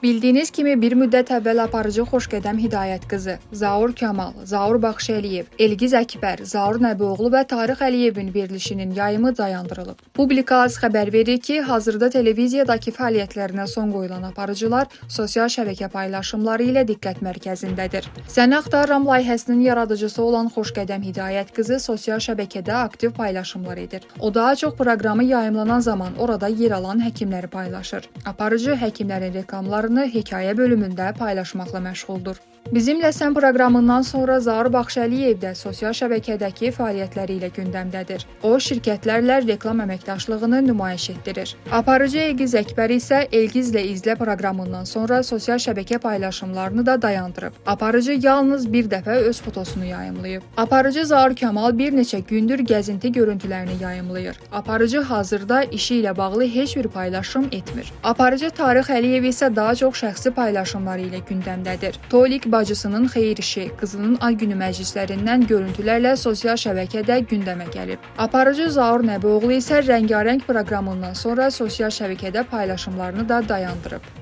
Bildiyiniz kimi bir müddət əvvəl aparıcı Xoşqədəm Hidayət qızı, Zaur Kamal, Zaur Baxşəliyev, Elgiz Əkbər, Zaur Nəbioğlu və Tarix Əliyevin verilişinin yayımı dayandırılıb. Publikas xəbər verir ki, hazırda televiziyadakı fəaliyyətlərinə son qoyulan aparıcılar sosial şəbəkə paylaşımları ilə diqqət mərkəzindədir. Səni axtarıram layihəsinin yaradıcısı olan Xoşqədəm Hidayət qızı sosial şəbəkədə aktiv paylaşımlar edir. O daha çox proqramı yayımlanan zaman orada yer alan həkimləri paylaşır. Aparıcı həkimlərin reklamlarını hekayə bölümündə paylaşmaqla məşğuldur. Bizimlə sən proqramından sonra Zaur Baxşəliyev də sosial şəbəkədəki fəaliyyətləri ilə gündəmdədir. O, şirkətlərlə reklam əməkdaşlığını nümayiş etdirir. Aparıcı Elgiz Əkbər isə Elgizlə izlə proqramından sonra sosial şəbəkə paylaşımlarını da dayandırıb. Aparıcı yalnız bir dəfə öz fotosunu yayımlayıb. Aparıcı Zaur Kamal bir neçə gündür gəzinti görüntülərini yayımlayır. Aparıcı hazırda işi ilə bağlı heç bir paylaşım etmir. Aparıcı Tarix Əliyev isə daha çox şəxsi paylaşımları ilə gündəmdədir. Tolik bacısının xeyir işi, qızının ad günü məclislərindən görüntülərlə sosial şəbəkədə gündəmə gəlib. Aparıcı Zaur Nəbioğlu isə rəngarəng proqramından sonra sosial şəbəkədə paylaşımlarını da dayandırıb.